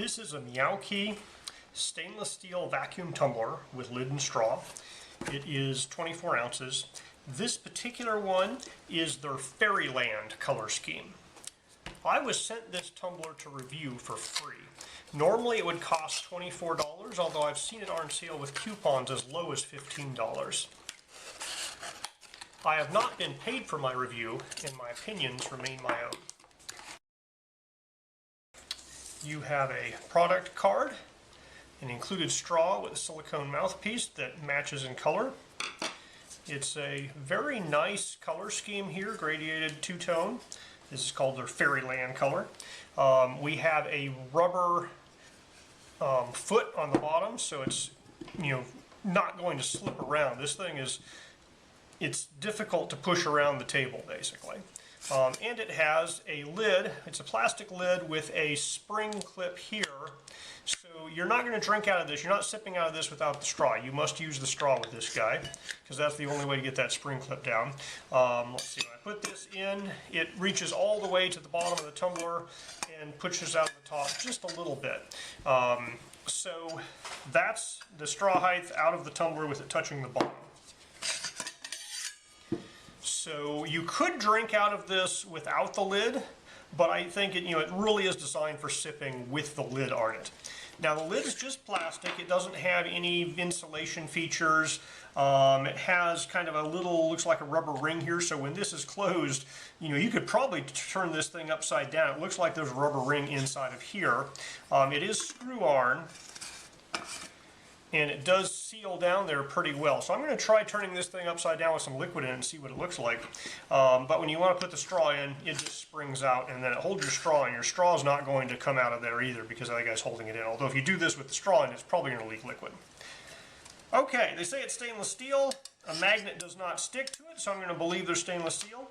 This is a Meoky stainless steel vacuum tumbler with lid and straw. It is 24 ounces. This particular one is their Fairyland color scheme. I was sent this tumbler to review for free. Normally it would cost $24, although I've seen it on sale with coupons as low as $15. I have not been paid for my review, and my opinions remain my own. You have a product card, an included straw with a silicone mouthpiece that matches in color. It's a very nice color scheme here, gradiated two-tone. This is called their Fairyland color. We have a rubber foot on the bottom, so it's not going to slip around. This thing it's difficult to push around the table basically. And it has a lid. It's a plastic lid with a spring clip here. So you're not going to drink out of this. You're not sipping out of this without the straw. You must use the straw with this guy because that's the only way to get that spring clip down. Let's see, when I put this in, it reaches all the way to the bottom of the tumbler and pushes out the top just a little bit. So that's the straw height out of the tumbler with it touching the bottom. So you could drink out of this without the lid, but I think it really is designed for sipping with the lid on it. Now the lid is just plastic. It doesn't have any insulation features. It has kind of a little, looks like a rubber ring here, so when this is closed, you could probably turn this thing upside down. It looks like there's a rubber ring inside of here. It is screw-on, and it does seal down there pretty well. So I'm going to try turning this thing upside down with some liquid in it and see what it looks like. But when you want to put the straw in, it just springs out, and then it holds your straw, and your straw is not going to come out of there either because the other guy's holding it in. Although if you do this with the straw in, it's probably going to leak liquid. Okay, they say it's stainless steel. A magnet does not stick to it, so I'm going to believe they're stainless steel.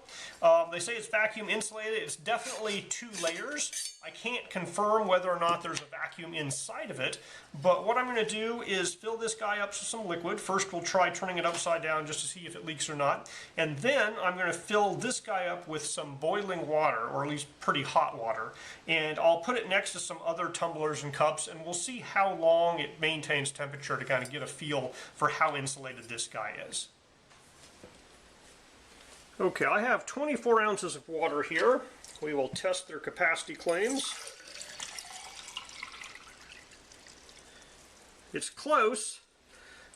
They say it's vacuum insulated. It's definitely 2 layers. I can't confirm whether or not there's a vacuum inside of it, but what I'm going to do is fill this guy up with some liquid. First we'll try turning it upside down just to see if it leaks or not, and then I'm going to fill this guy up with some boiling water, or at least pretty hot water, and I'll put it next to some other tumblers and cups, and we'll see how long it maintains temperature to kind of get a feel for how insulated this guy is. Okay, I have 24 ounces of water here. We will test their capacity claims. It's close.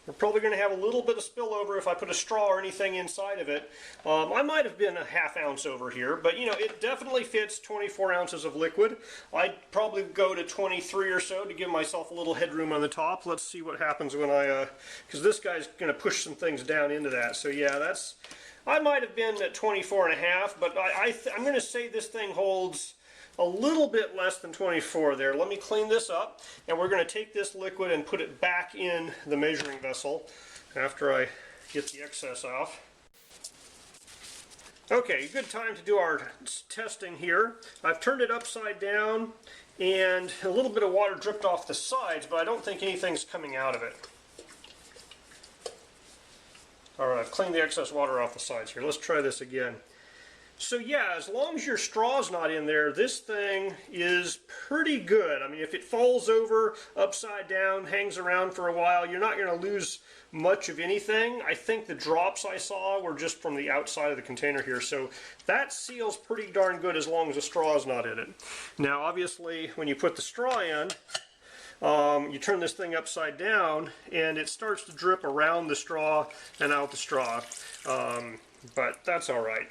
We're probably going to have a little bit of spillover if I put a straw or anything inside of it. I might have been a ½ ounce over here, but it definitely fits 24 ounces of liquid. I'd probably go to 23 or so to give myself a little headroom on the top. Let's see what happens when because this guy's going to push some things down into that. So yeah, I might have been at 24.5, but I'm going to say this thing holds a little bit less than 24 there. Let me clean this up, and we're going to take this liquid and put it back in the measuring vessel after I get the excess off. Okay, good time to do our testing here. I've turned it upside down, and a little bit of water dripped off the sides, but I don't think anything's coming out of it. Alright, I've cleaned the excess water off the sides here. Let's try this again. So yeah, as long as your straw's not in there, this thing is pretty good. I mean, if it falls over, upside down, hangs around for a while, you're not going to lose much of anything. I think the drops I saw were just from the outside of the container here, so that seals pretty darn good as long as the straw's not in it. Now, obviously, when you put the straw in, you turn this thing upside down and it starts to drip around the straw and out the straw, but that's alright.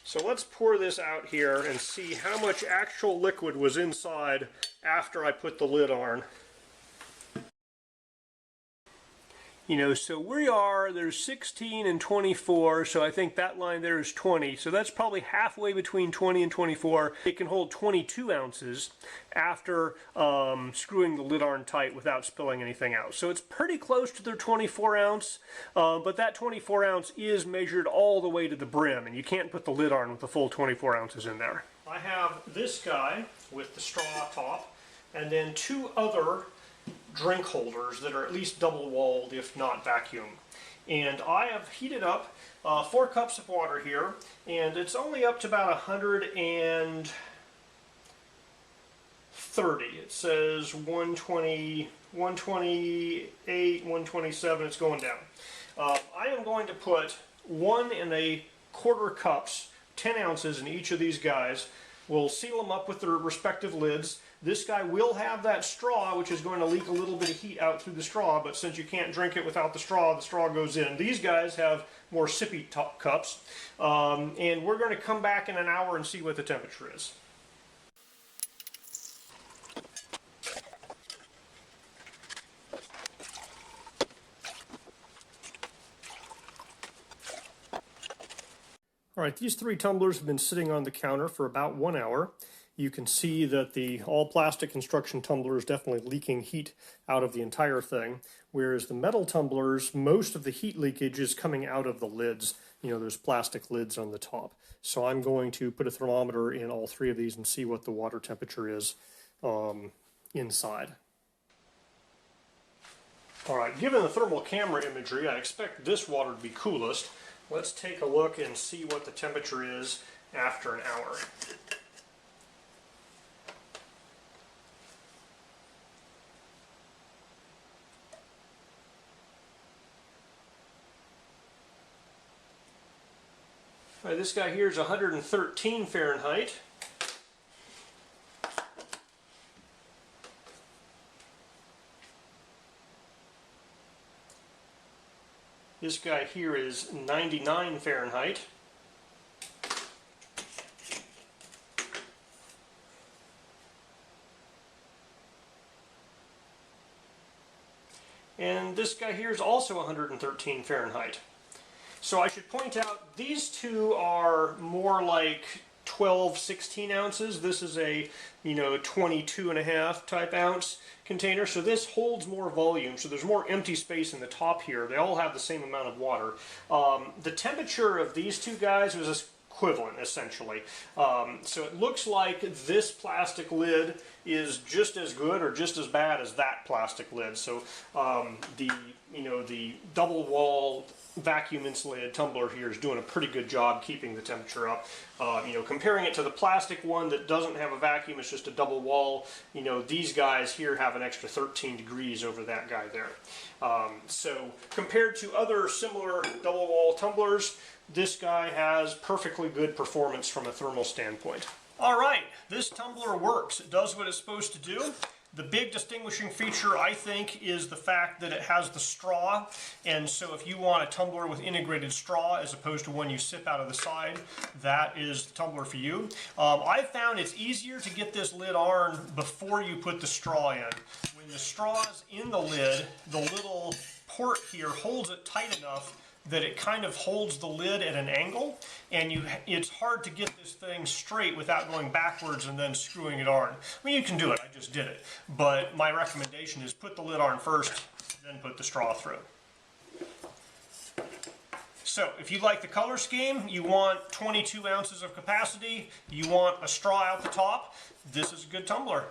So let's pour this out here and see how much actual liquid was inside after I put the lid on. So we are, there's 16 and 24, so I think that line there is 20. So that's probably halfway between 20 and 24. It can hold 22 ounces after screwing the lid on tight without spilling anything out. So it's pretty close to their 24 ounce, but that 24 ounce is measured all the way to the brim, and you can't put the lid on with the full 24 ounces in there. I have this guy with the straw top, and then 2 other drink holders that are at least double walled if not vacuum, and I have heated up 4 cups of water here, and it's only up to about 100 and 130. It says 120, 128, 127. It's going down. I am going to put 1¼ cups, 10 ounces in each of these guys. We'll seal them up with their respective lids. This guy will have that straw, which is going to leak a little bit of heat out through the straw, but since you can't drink it without the straw goes in. These guys have more sippy cups, and we're going to come back in an hour and see what the temperature is. All right, these 3 tumblers have been sitting on the counter for about 1 hour. You can see that the all-plastic construction tumbler is definitely leaking heat out of the entire thing, whereas the metal tumblers, most of the heat leakage is coming out of the lids. You know, there's plastic lids on the top. So I'm going to put a thermometer in all 3 of these and see what the water temperature is inside. All right, given the thermal camera imagery, I expect this water to be coolest. Let's take a look and see what the temperature is after an hour. All right, this guy here is 113 Fahrenheit. This guy here is 99 Fahrenheit. And this guy here is also 113 Fahrenheit. So I should point out, these two are more like 12, 16 ounces. This is a, 22.5 type ounce container. So this holds more volume. So there's more empty space in the top here. They all have the same amount of water. The temperature of these two guys was equivalent, essentially. So it looks like this plastic lid is just as good or just as bad as that plastic lid. So the double walled vacuum insulated tumbler here is doing a pretty good job keeping the temperature up. Comparing it to the plastic one that doesn't have a vacuum, it's just a double wall, these guys here have an extra 13 degrees over that guy there. So compared to other similar double wall tumblers, this guy has perfectly good performance from a thermal standpoint. All right, this tumbler works. It does what it's supposed to do. The big distinguishing feature, I think, is the fact that it has the straw, and so if you want a tumbler with integrated straw as opposed to one you sip out of the side, that is the tumbler for you. I found it's easier to get this lid on before you put the straw in. When the straw is in the lid, the little port here holds it tight enough that it kind of holds the lid at an angle, and it's hard to get this thing straight without going backwards and then screwing it on. I mean, you can do it, I just did it. But my recommendation is put the lid on first, then put the straw through. So, if you like the color scheme, you want 22 ounces of capacity, you want a straw out the top, this is a good tumbler.